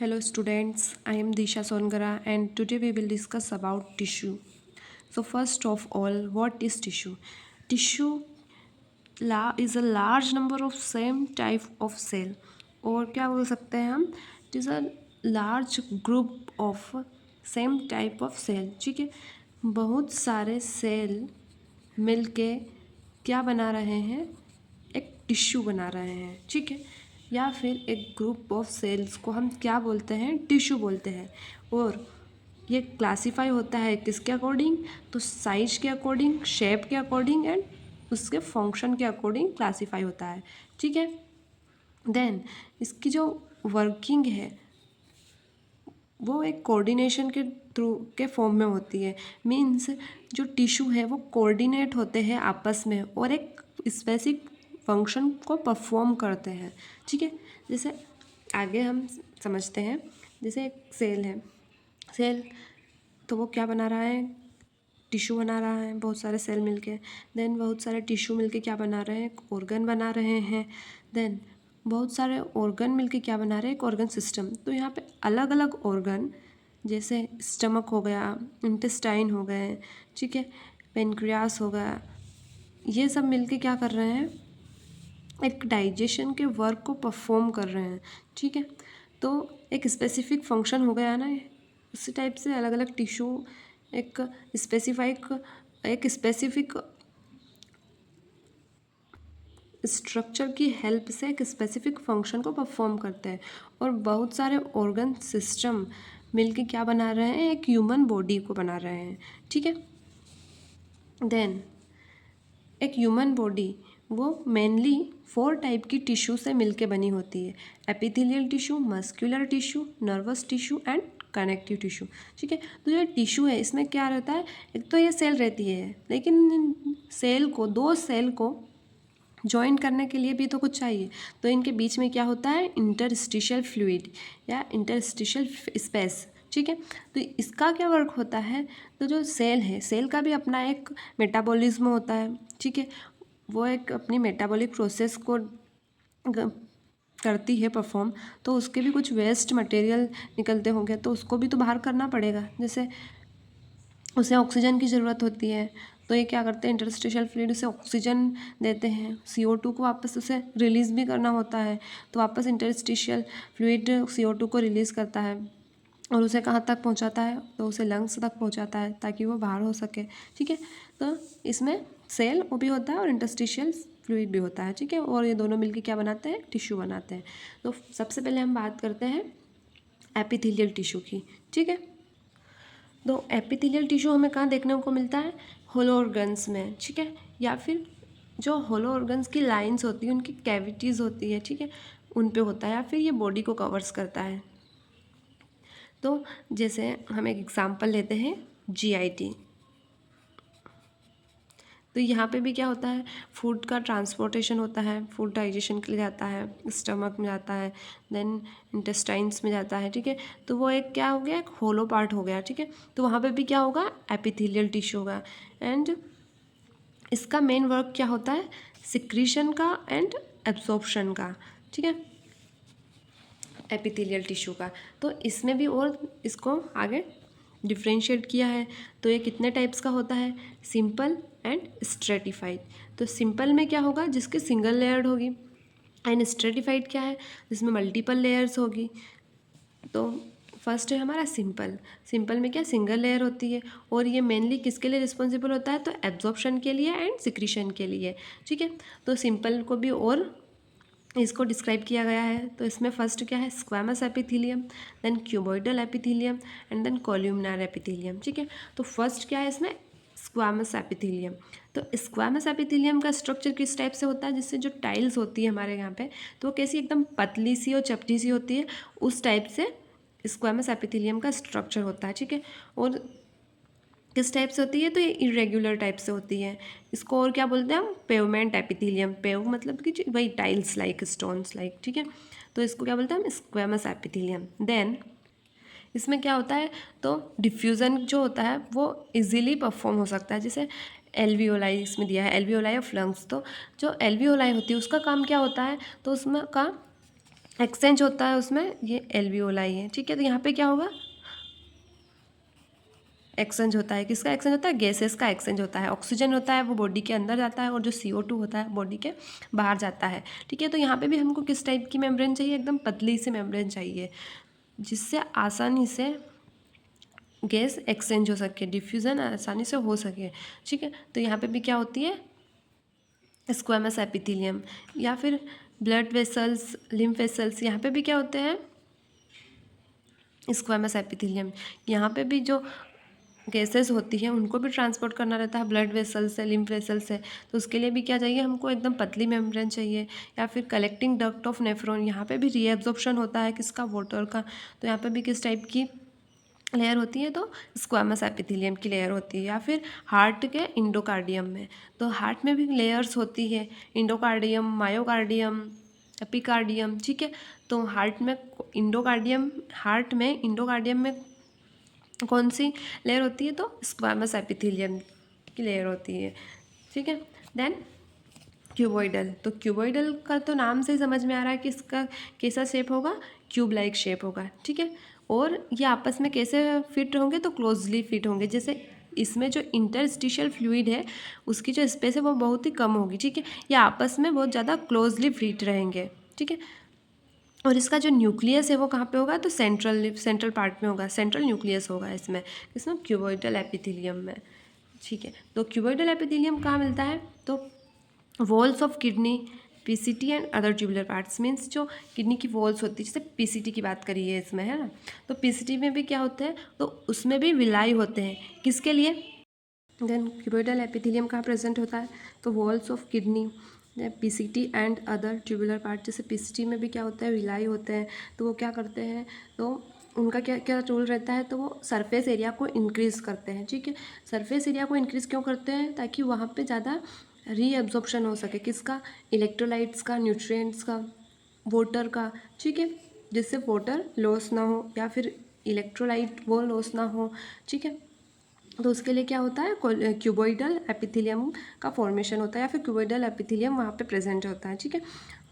Hello students, I am Disha Songara and today we will discuss about tissue. So first of all, what is tissue? Tissue is a large number of same type of cell और क्या बोल सकते हैं हम it is a large group of same type of cell. ठीक है, बहुत सारे सेल मिलके क्या बना रहे हैं, एक टिश्यू बना रहे हैं. ठीक है, या फिर एक ग्रुप ऑफ सेल्स को हम क्या बोलते हैं, टिश्यू बोलते हैं. और ये क्लासीफाई होता है किसके अकॉर्डिंग, तो साइज के अकॉर्डिंग, शेप के अकॉर्डिंग एंड उसके फंक्शन के अकॉर्डिंग क्लासीफाई होता है. ठीक है, देन इसकी जो वर्किंग है वो एक कोऑर्डिनेशन के थ्रू के फॉर्म में होती है. मीन्स जो टिश्यू है वो कोऑर्डिनेट होते हैं आपस में और एक स्पेसिफिक फंक्शन को परफॉर्म करते हैं. ठीक है, जैसे आगे हम समझते हैं. जैसे एक सेल है, सेल तो वो क्या बना रहा है, टिश्यू बना रहा है. बहुत सारे सेल मिलके, देन बहुत सारे टिश्यू मिलके क्या बना रहे हैं, एक ऑर्गन बना रहे हैं. देन बहुत सारे ऑर्गन मिलके क्या बना रहे हैं, एक ऑर्गन सिस्टम. तो यहाँ पे अलग अलग ऑर्गन जैसे स्टमक हो गया, इंटेस्टाइन हो गए, ठीक है, पेनक्रियास हो गया, ये सब मिलके क्या कर रहे हैं, एक डाइजेशन के वर्क को परफॉर्म कर रहे हैं. ठीक है, तो एक स्पेसिफिक फंक्शन हो गया ना, उसी टाइप से अलग अलग टिश्यू एक स्पेसिफिक स्ट्रक्चर की हेल्प से एक स्पेसिफिक फंक्शन को परफॉर्म करते हैं. और बहुत सारे ऑर्गन सिस्टम मिलके क्या बना रहे हैं, एक ह्यूमन बॉडी को बना रहे हैं. ठीक है, देन एक ह्यूमन बॉडी वो मेनली 4 टाइप की टिश्यू से मिलके बनी होती है. Epithelial tissue, muscular tissue, nervous tissue and connective tissue. ठीक है, तो ये टिश्यू है इसमें क्या रहता है, एक तो ये सेल रहती है, लेकिन सेल को, 2 सेल को जॉइन करने के लिए भी तो कुछ चाहिए. तो इनके बीच में क्या होता है, इंटरस्टिशियल फ्लूइड या इंटरस्टिशियल स्पेस. ठीक है, तो इसका क्या वर्क होता है, तो जो सेल है, सेल का भी अपना एक मेटाबॉलिज्म होता है. ठीक है, वो एक अपनी मेटाबॉलिक प्रोसेस को करती है परफॉर्म. तो उसके भी कुछ वेस्ट मटेरियल निकलते होंगे, तो उसको भी तो बाहर करना पड़ेगा. जैसे उसे ऑक्सीजन की ज़रूरत होती है, तो ये क्या करते हैं, इंटरस्टिशियल फ्लूइड उसे ऑक्सीजन देते हैं. CO2 को वापस उसे रिलीज़ भी करना होता है, तो वापस इंटरस्टिशियल फ्लूइड CO2 को रिलीज़ करता है और उसे कहाँ तक पहुँचाता है, तो उसे लंग्स तक पहुँचाता है ताकि वो बाहर हो सके. ठीक है, तो इसमें सेल वो भी होता है और इंटरस्टिशियल फ्लूइड भी होता है. ठीक है, और ये दोनों मिलकर क्या बनाते हैं, टिश्यू बनाते हैं. तो सबसे पहले हम बात करते हैं एपिथेलियल टिश्यू की. ठीक है, तो एपिथेलियल टिश्यू हमें कहाँ देखने को मिलता है, होलो ऑर्गन्स में. ठीक है, या फिर जो होलो ऑर्गन्स की लाइंस होती है, उनकी कैविटीज़ होती है. ठीक है, उन पे होता है, या फिर ये बॉडी को कवर्स करता है. तो जैसे हम एक एग्जांपल लेते हैं, GIT. तो यहाँ पे भी क्या होता है, फूड का ट्रांसपोर्टेशन होता है, फूड डाइजेशन के लिए जाता है, स्टमक में जाता है, देन इंटेस्टाइन्स में जाता है. ठीक है, तो वो एक क्या हो गया, एक होलो पार्ट हो गया. ठीक है, तो वहाँ पे भी क्या होगा, एपिथेलियल टिश्यू होगा. एंड इसका मेन वर्क क्या होता है, सिक्रीशन का एंड एब्जॉर्प्शन का. ठीक है, एपिथेलियल टिश्यू का. तो इसमें भी और इसको आगे डिफ्रेंशिएट किया है. तो ये कितने टाइप्स का होता है, सिंपल एंड स्ट्रेटिफाइड. तो सिंपल में क्या होगा, जिसकी सिंगल लेयर्ड होगी, एंड स्ट्रेटिफाइड क्या है, जिसमें मल्टीपल लेयर्स होगी. तो फर्स्ट है हमारा सिंपल. सिंपल में क्या, सिंगल लेयर होती है, और ये मेनली किसके लिए रिस्पॉन्सिबल होता है, तो एब्जॉर्प्शन के लिए एंड सिक्रीशन के लिए. ठीक है, तो सिंपल को भी और इसको डिस्क्राइब किया गया है. तो इसमें फर्स्ट क्या है, squamous epithelium, then cuboidal epithelium and then columnar epithelium. ठीक है, तो फर्स्ट क्या है इसमें, स्क्वैमस एपिथेलियम. तो स्क्वैमस एपिथेलियम का स्ट्रक्चर किस टाइप से होता है, जिससे जो टाइल्स होती है हमारे यहाँ पे, तो वो कैसी एकदम पतली सी और चपटी सी होती है, उस टाइप से स्क्वैमस एपिथेलियम का स्ट्रक्चर होता है. ठीक है, और किस टाइप से होती है, तो ये इरेगुलर टाइप से होती है. इसको और क्या बोलते हैं हम, पेवमेंट एपिथेलियम. पेव मतलब कि वही टाइल्स लाइक, स्टोन्स लाइक. ठीक है, तो इसको क्या बोलते हैं हम, स्क्वैमस एपिथेलियम. देन इसमें क्या होता है, तो डिफ्यूज़न जो होता है वो इजीली परफॉर्म हो सकता है. जैसे एल्वियोलाई इसमें दिया है, एल्वियोलाई ऑफ लंग्स. तो जो एल्वियोलाई होती है उसका काम क्या होता है, तो उसमें का एक्सचेंज होता है उसमें, ये एल्वियोलाई है, ठीक है। तो यहाँ पे क्या होगा, एक्सचेंज होता है, किसका एक्सचेंज होता है, गैसेस का एक्सचेंज होता है। ऑक्सीजन होता है वो बॉडी के अंदर जाता है और जो CO2 होता है बॉडी के बाहर जाता है, ठीक है। तो यहाँ पे भी हमको किस टाइप की मेम्ब्रेन चाहिए, एकदम पतली सी मेम्ब्रेन चाहिए जिससे आसानी से गैस एक्सचेंज हो सके, डिफ्यूज़न आसानी से हो सके, ठीक है। तो यहाँ पे भी क्या होती है, स्क्वैमस एपिथेलियम या फिर ब्लड वेसल्स, लिम्फ वेसल्स, यहाँ पे भी क्या होते हैं, स्क्वैमस एपिथेलियम। यहाँ पे भी जो गैसेस होती है उनको भी ट्रांसपोर्ट करना रहता है ब्लड वेसल से, लिम्फ वेसल से। तो उसके लिए भी क्या चाहिए हमको, एकदम पतली मेम्ब्रेन चाहिए। या फिर कलेक्टिंग डक्ट ऑफ नेफ्रॉन, यहाँ पे भी रीएब्जॉर्प्शन होता है किसका, वाटर का। तो यहाँ पे भी किस टाइप की लेयर होती है, तो स्क्वामस एपिथेलियम की लेयर होती है। या फिर हार्ट के इंडोकार्डियम में, तो हार्ट में भी लेयर्स होती है, इंडोकार्डियम, मायोकार्डियम, एपिकार्डियम, ठीक है। तो हार्ट में इंडोकार्डियम में कौन सी लेयर होती है, तो स्क्वामस एपिथेलियम की लेयर होती है, ठीक है। देन क्यूबॉइडल, तो क्यूबॉइडल का तो नाम से ही समझ में आ रहा है कि इसका कैसा शेप होगा, क्यूब लाइक शेप होगा, ठीक है। और ये आपस में कैसे फिट होंगे, तो क्लोजली फिट होंगे। जैसे इसमें जो इंटरस्टिशियल फ्लूइड है उसकी जो स्पेस है वो बहुत ही कम होगी, ठीक है। ये आपस में बहुत ज़्यादा क्लोजली फिट रहेंगे, ठीक है। और इसका जो न्यूक्लियस है वो कहाँ पे होगा, तो सेंट्रल पार्ट में होगा, सेंट्रल न्यूक्लियस होगा इसमें क्यूबॉइडल एपिथेलियम में, ठीक है। तो क्यूबॉइडल एपिथेलियम कहाँ मिलता है, तो walls of kidney, PCT and other tubular parts, means जो किडनी की वॉल्स होती है, जैसे पीसीटी की बात करी है इसमें, है ना। तो पीसीटी में भी क्या होते हैं, तो उसमें भी विलाई होते हैं, किसके लिए। देन क्यूबॉइडल एपिथेलियम कहाँ प्रेजेंट होता है, तो walls of kidney, PCT and other tubular part. जैसे पीसीटी में भी क्या होता है, विलाई होते हैं। तो वो क्या करते हैं, तो उनका क्या क्या रोल रहता है, तो वो सरफेस एरिया को इंक्रीज़ करते हैं, ठीक है। सरफेस एरिया को इंक्रीज़ क्यों करते हैं, ताकि वहाँ पे ज़्यादा रीअब्जॉर्प्शन हो सके, किसका, इलेक्ट्रोलाइट्स का, न्यूट्रिएंट्स का, वाटर का, ठीक है। जिससे वाटर लॉस ना हो या फिर इलेक्ट्रोलाइट वो लॉस ना हो, ठीक है। तो उसके लिए क्या होता है, क्यूबॉइडल एपिथेलियम का फॉर्मेशन होता है या फिर क्यूबॉइडल एपिथेलियम वहाँ पे प्रेजेंट होता है, ठीक है।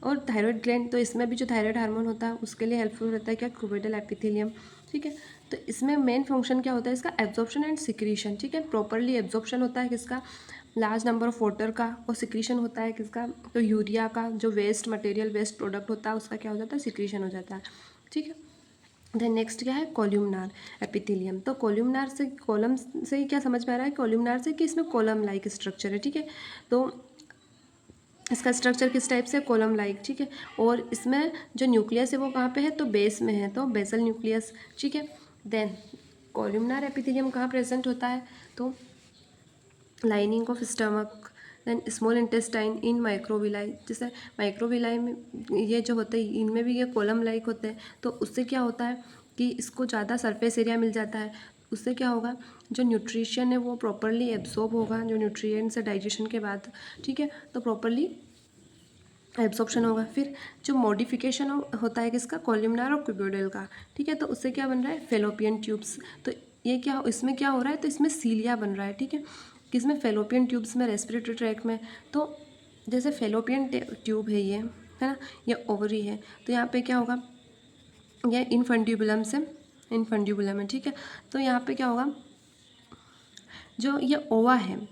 और थायराइड ग्लैंड, तो इसमें भी जो थायराइड हार्मोन होता है उसके लिए हेल्पफुल रहता है क्या, क्यूबॉइडल एपिथेलियम, ठीक है। तो इसमें मेन फंक्शन क्या होता है इसका, एब्जॉर्प्शन एंड सिक्रीशन, ठीक है। प्रॉपरली एब्जॉर्प्शन होता है किसका, लार्ज नंबर ऑफ वाटर का, और सिक्रीशन होता है किसका, तो यूरिया का, जो वेस्ट मटेरियल, वेस्ट प्रोडक्ट होता है उसका क्या हो जाता है, सिक्रीशन हो जाता है, ठीक है। देन नेक्स्ट क्या है, कॉल्यूमनार एपिथेलियम। तो कॉल्यूमनार से, कॉलम से ही क्या समझ में आ रहा है, कॉल्यूमनार से कि इसमें कॉलम लाइक स्ट्रक्चर है, ठीक है। तो इसका स्ट्रक्चर किस टाइप से, कॉलम लाइक, ठीक है। और इसमें जो न्यूक्लियस है वो कहाँ पे है, तो बेस में है, तो बेसल न्यूक्लियस, ठीक है। देन कॉल्यूमनार एपिथेलियम कहाँ प्रेजेंट होता है, तो lining of stomach, then small intestine, in microvilli. जैसे माइक्रोविलाई में ये जो होते हैं इनमें भी ये कॉलम लाइक होते हैं। तो उससे क्या होता है कि इसको ज़्यादा सरफेस एरिया मिल जाता है। उससे क्या होगा, जो न्यूट्रिशन है वो प्रॉपरली एब्जॉर्ब होगा, जो न्यूट्रिएंट्स है डाइजेशन के बाद, ठीक है। तो प्रॉपरली एब्जॉर्प्शन होगा। फिर जो मॉडिफिकेशन होता है किसका, कॉल्यूमनार और क्यूबॉइडल का, ठीक है। तो उससे क्या बन रहा है, फेलोपियन ट्यूब्स। तो ये क्या, इसमें क्या हो रहा है, तो इसमें सीलिया बन रहा है, ठीक है। किसमें, फेलोपियन ट्यूब्स में, रेस्पिरेटरी ट्रैक में। तो जैसे फेलोपियन ट्यूब है ये, है ना, ये ओवरी है। तो यहाँ पे क्या होगा, ये इनफंड्यूबुलम से, इनफंड्यूबुलम है, ठीक है। तो यहाँ पे क्या होगा, जो ये ओवा है,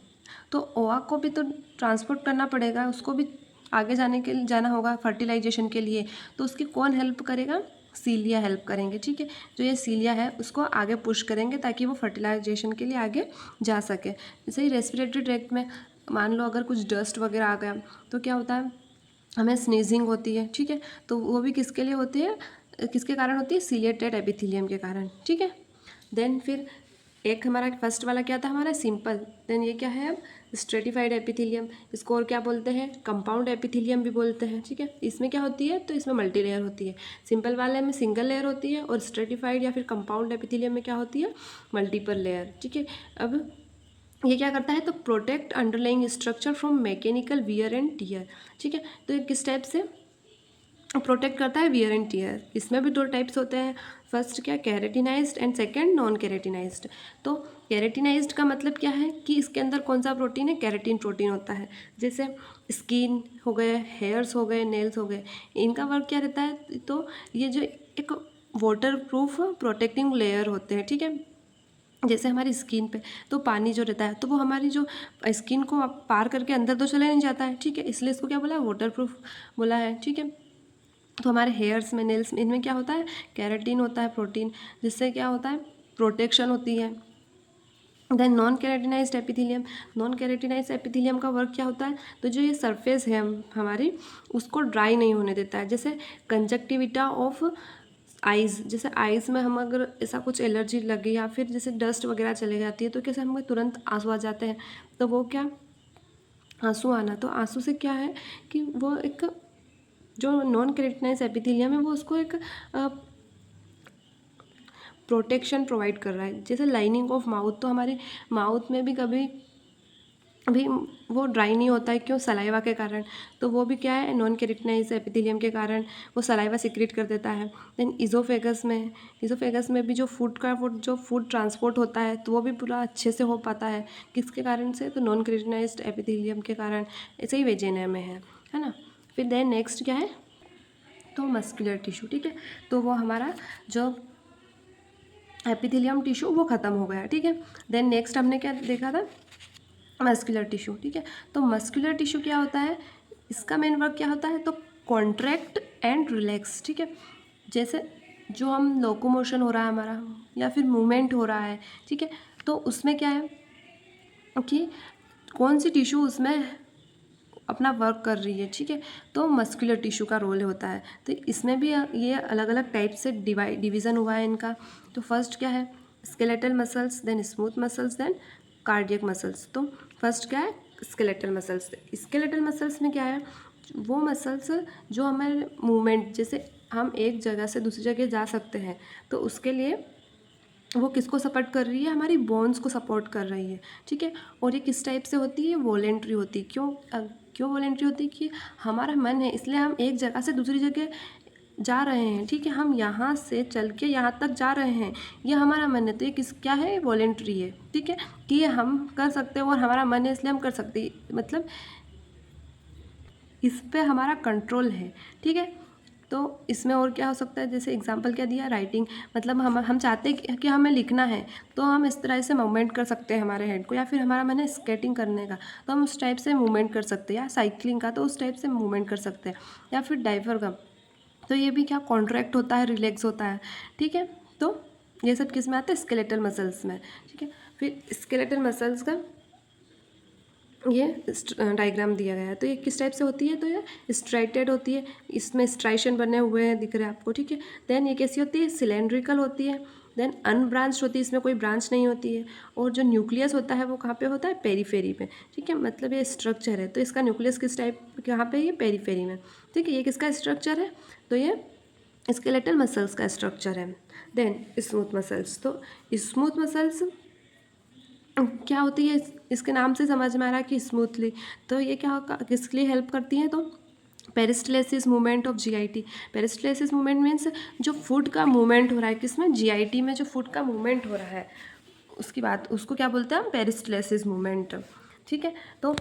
तो ओवा को भी तो ट्रांसपोर्ट करना पड़ेगा, उसको भी आगे जाना होगा फर्टिलाइजेशन के लिए। तो उसकी कौन हेल्प करेगा, सीलिया हेल्प करेंगे, ठीक है। जो ये सीलिया है उसको आगे पुश करेंगे ताकि वो फर्टिलाइजेशन के लिए आगे जा सके। जैसे ही रेस्पिरेटरी ट्रैक्ट में मान लो अगर कुछ डस्ट वगैरह आ गया तो क्या होता है, हमें स्नीजिंग होती है, ठीक है। तो वो भी किसके लिए होती है, किसके कारण होती है, सीलिएटेड एपिथेलियम के कारण, ठीक है। देन फिर एक हमारा फर्स्ट वाला क्या था, हमारा सिंपल। देन ये क्या है, अब स्ट्रेटिफाइड एपिथेलियम। इसको और क्या बोलते हैं, कंपाउंड एपिथेलियम भी बोलते हैं, ठीक है। इसमें क्या होती है, तो इसमें मल्टी लेयर होती है। सिंपल वाले में सिंगल लेयर होती है और स्ट्रेटिफाइड या फिर कंपाउंड एपिथेलियम में क्या होती है, मल्टीपल लेयर, ठीक है। अब ये क्या करता है, तो protect underlying structure from mechanical wear and tear, ठीक है। तो ये किस टाइप से प्रोटेक्ट करता है, वियर एंड टियर। इसमें भी दो टाइप्स होते हैं, फर्स्ट क्या, keratinised and second non keratinised. तो कैरेटिनाइज्ड का मतलब क्या है कि इसके अंदर कौन सा प्रोटीन है, कैरेटिन प्रोटीन होता है। जैसे स्किन हो गए, हेयर्स हो गए, नेल्स हो गए, इनका वर्क क्या रहता है, तो ये जो एक वाटर प्रूफ प्रोटेक्टिंग लेयर होते हैं, ठीक है। जैसे हमारी स्किन पे तो पानी जो रहता है तो वो हमारी जो स्किन को पार करके अंदर तो चले नहीं जाता है, ठीक है, इसलिए इसको क्या बोला है, वाटर प्रूफ बोला है, ठीक है। तो हमारे हेयर्स में, नेल्स में, इनमें क्या होता है, केराटिन होता है, प्रोटीन, जिससे क्या होता है, प्रोटेक्शन होती है। Then non keratinized epithelium, non keratinized epithelium का वर्क क्या होता है, तो जो ये सरफेस है हमारी, उसको ड्राई नहीं होने देता है। जैसे कंजक्टिविटा ऑफ आइज़, जैसे आइज़ में हम अगर ऐसा कुछ एलर्जी लगे या फिर जैसे डस्ट वगैरह चले जाती है तो कैसे हमें तुरंत आंसू आ जाते हैं, तो वो क्या, आंसू आना, तो आंसू से क्या है कि वो एक जो नॉन केराटिनाइज्ड एपिथेलियम है वो उसको एक प्रोटेक्शन प्रोवाइड कर रहा है। जैसे लाइनिंग ऑफ माउथ, तो हमारे माउथ में भी कभी भी वो ड्राई नहीं होता है, क्यों, सलाइवा के कारण, तो वो भी क्या है, नॉन केराटिनाइज्ड एपिथेलियम के कारण वो सलाइवा सिक्रेट कर देता है। देन इज़ोफेगस में भी जो फूड ट्रांसपोर्ट होता है तो वो भी पूरा अच्छे से हो पाता है, किसके कारण से, तो नॉन केराटिनाइज्ड एपिथेलियम के कारण, ऐसे ही वेजिना में है ना। फिर देन नेक्स्ट क्या है, तो मस्कुलर टिश्यू, ठीक है, तो वो हमारा जो एपिथेलियम टिश्यू वो ख़त्म हो गया, ठीक है। देन नेक्स्ट हमने क्या देखा था, मस्कुलर टिश्यू, ठीक है। तो मस्कुलर टिश्यू क्या होता है, इसका मेन वर्क क्या होता है, तो कॉन्ट्रैक्ट एंड रिलैक्स, ठीक है। जैसे जो हम लोकोमोशन हो रहा है हमारा या फिर मूवमेंट हो रहा है, ठीक है, तो उसमें क्या है कि कौन सी टिश्यू उसमें अपना वर्क कर रही है, ठीक है, तो मस्कुलर टिश्यू का रोल होता है। तो इसमें भी ये अलग अलग टाइप से डिवीज़न हुआ है इनका। तो फर्स्ट क्या है, skeletal muscles, then smooth muscles, then cardiac muscles. तो फर्स्ट क्या है, स्केलेटल मसल्स। स्केलेटल मसल्स में क्या है, वो मसल्स जो हमारे मूवमेंट, जैसे हम एक जगह से दूसरी जगह जा सकते हैं, तो उसके लिए वो किसको सपोर्ट कर रही है, हमारी बोन्स को सपोर्ट कर रही है, ठीक है। और ये किस टाइप से होती है, वॉलेंट्री होती है। क्यों वॉलेंट्री होती है, कि हमारा मन है इसलिए हम एक जगह से दूसरी जगह जा रहे हैं, ठीक है, हम यहाँ से चल के यहाँ तक जा रहे हैं, ये हमारा मन है, तो ये क्या है, वॉलेंट्री है, ठीक है, कि ये हम कर सकते हैं और हमारा मन है इसलिए हम कर सकते हैं, मतलब इस पे हमारा कंट्रोल है, ठीक है। तो इसमें और क्या हो सकता है, जैसे एग्जांपल क्या दिया, राइटिंग, मतलब हम चाहते हैं कि हमें लिखना है, तो हम इस तरह से मूवमेंट कर सकते हैं हमारे हेड को, या फिर हमारा मन है स्केटिंग करने का तो हम उस टाइप से मूवमेंट कर सकते हैं, या साइकिलिंग का तो उस टाइप से मूवमेंट कर सकते हैं, या फिर डाइवर्गम, तो ये भी क्या, कॉन्ट्रैक्ट होता है, रिलैक्स होता है, ठीक है। तो ये सब किस में आता है, स्केलेटल मसल्स में, ठीक है। फिर स्केलेटल मसल्स का ये डायग्राम दिया गया है, तो ये किस टाइप से होती है, तो ये स्ट्राइटेड होती है, इसमें स्ट्राइशन बने हुए हैं दिख रहे हैं आपको, ठीक है। देन ये कैसी होती है, सिलेंड्रिकल होती है। देन अनब्रांच्ड होती है, इसमें कोई ब्रांच नहीं होती है। और जो न्यूक्लियस होता है वो कहाँ पे होता है, पेरीफेरी में, ठीक है, मतलब ये स्ट्रक्चर है, तो इसका न्यूक्लियस किस टाइप, कहाँ पे, ये पेरीफेरी में, ठीक है। ये किसका स्ट्रक्चर है, तो ये स्केलेटल मसल्स का स्ट्रक्चर है। देन स्मूथ मसल्स, तो स्मूथ मसल्स क्या होती है, इसके नाम से समझ में आ रहा है कि स्मूथली, तो ये क्या होगा, किसके लिए हेल्प करती हैं, तो peristalsis movement of GIT. Peristalsis movement means जो फूड का मूवमेंट हो रहा है, किसमें, जीआईटी में जो फूड का मूवमेंट हो रहा है, उसकी बात, उसको क्या बोलते हैं हम, पेरिस्टलेसिस मूवमेंट, ठीक है। तो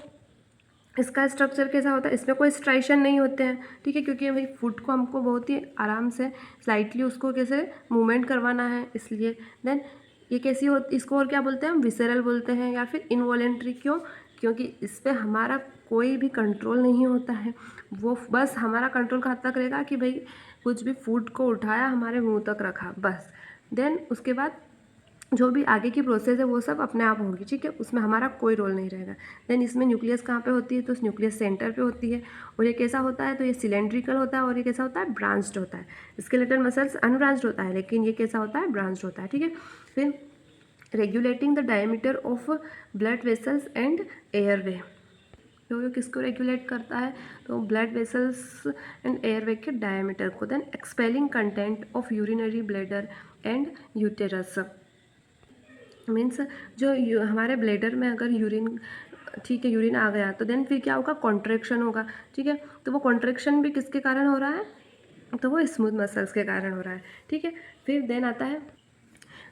इसका स्ट्रक्चर कैसा होता है, इसमें कोई स्ट्राइशन नहीं होते हैं, ठीक है, क्योंकि भाई फूड को हमको बहुत ही आराम से स्लाइटली उसको कैसे मूवमेंट करवाना है, इसलिए। देन ये कैसी हो, इसको और क्या बोलते हैं हम, विसेरल बोलते हैं, या फिर इनवॉलेंट्री, क्योंकि इस पर हमारा कोई भी कंट्रोल नहीं होता है, वो बस हमारा कंट्रोल कहाँ तक रहेगा कि भाई कुछ भी फूड को उठाया हमारे मुंह तक रखा, बस। देन उसके बाद जो भी आगे की प्रोसेस है वो सब अपने आप होगी, ठीक है, उसमें हमारा कोई रोल नहीं रहेगा। देन इसमें न्यूक्लियस कहाँ पे होती है, तो न्यूक्लियस सेंटर पे होती है। और ये कैसा होता है, तो ये सिलेंड्रिकल होता है, और ये कैसा होता है, ब्रांच्ड होता है। स्केलेटल मसल्स अनब्रांच्ड होता है, लेकिन ये कैसा होता है, ब्रांच्ड होता है, ठीक है। फिर regulating the diameter of blood vessels and airway, तो ये किसको रेगुलेट करता है, तो ब्लड वेसल्स एंड एयरवे के डायमीटर को। Then expelling content of urinary bladder and uterus, means जो हमारे ब्लैडर में अगर यूरिन, ठीक है, यूरिन आ गया तो देन फिर क्या होगा, कॉन्ट्रैक्शन होगा, ठीक है। तो वो कॉन्ट्रैक्शन भी किसके कारण हो रहा है, तो वो स्मूथ मसल्स के कारण हो रहा है, ठीक है। फिर देन आता है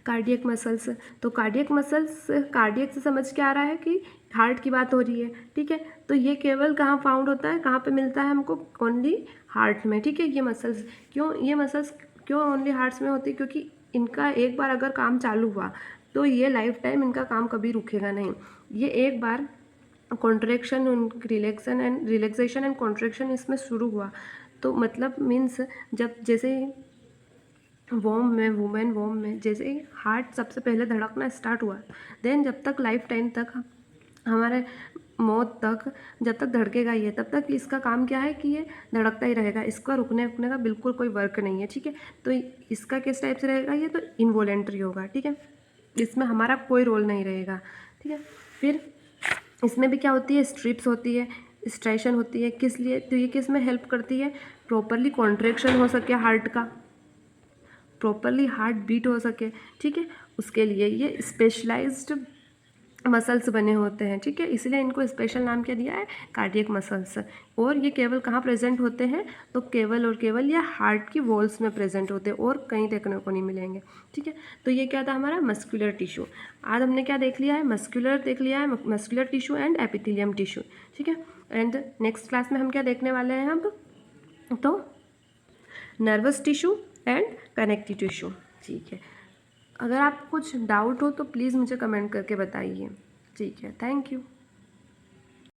कार्डियक मसल्स, तो कार्डियक मसल्स, कार्डियक से समझ के आ रहा है कि हार्ट की बात हो रही है, ठीक है। तो ये केवल कहाँ फाउंड होता है, कहाँ पे मिलता है हमको, ओनली हार्ट में, ठीक है। ये मसल्स क्यों ओनली हार्ट्स में होती है, क्योंकि इनका एक बार अगर काम चालू हुआ तो ये लाइफ टाइम इनका काम कभी रुकेगा नहीं। ये एक बार कॉन्ट्रैक्शन, रिलैक्सेशन एंड कॉन्ट्रैक्शन इसमें शुरू हुआ तो मतलब मीन्स जब जैसे वॉम में जैसे ही हार्ट सबसे पहले धड़कना स्टार्ट हुआ, देन जब तक लाइफ टाइम तक, हमारे मौत तक जब तक धड़केगा ये, तब तक इसका काम क्या है कि ये धड़कता ही रहेगा, इसका रुकने का बिल्कुल कोई वर्क नहीं है, ठीक है। तो इसका किस टाइप से रहेगा, ये तो इनवॉलेंट्री होगा, ठीक है, इसमें हमारा कोई रोल नहीं रहेगा, ठीक है। फिर इसमें भी क्या होती है, स्ट्रिप्स होती है, स्ट्राइशन होती है, किस लिए, तो ये किस में हेल्प करती है, प्रॉपरली कॉन्ट्रैक्शन हो सके हार्ट का, प्रॉपरली हार्ट बीट हो सके, ठीक है, उसके लिए ये स्पेशलाइज्ड मसल्स बने होते हैं, ठीक है, इसलिए इनको स्पेशल नाम क्या दिया है, कार्डियक मसल्स। और ये केवल कहाँ प्रेजेंट होते हैं, तो केवल और केवल ये हार्ट की वॉल्स में प्रेजेंट होते हैं और कहीं देखने को नहीं मिलेंगे, ठीक है। तो ये क्या था हमारा मस्कुलर टिश्यू। आज हमने क्या देख लिया है, मस्कुलर देख लिया है, muscular tissue and epithelium tissue, ठीक है। एंड नेक्स्ट क्लास में हम क्या देखने वाले हैं अब, तो nervous tissue and connective tissue, ठीक है। अगर आप कुछ डाउट हो तो प्लीज़ मुझे कमेंट करके बताइए, ठीक है। Thank you.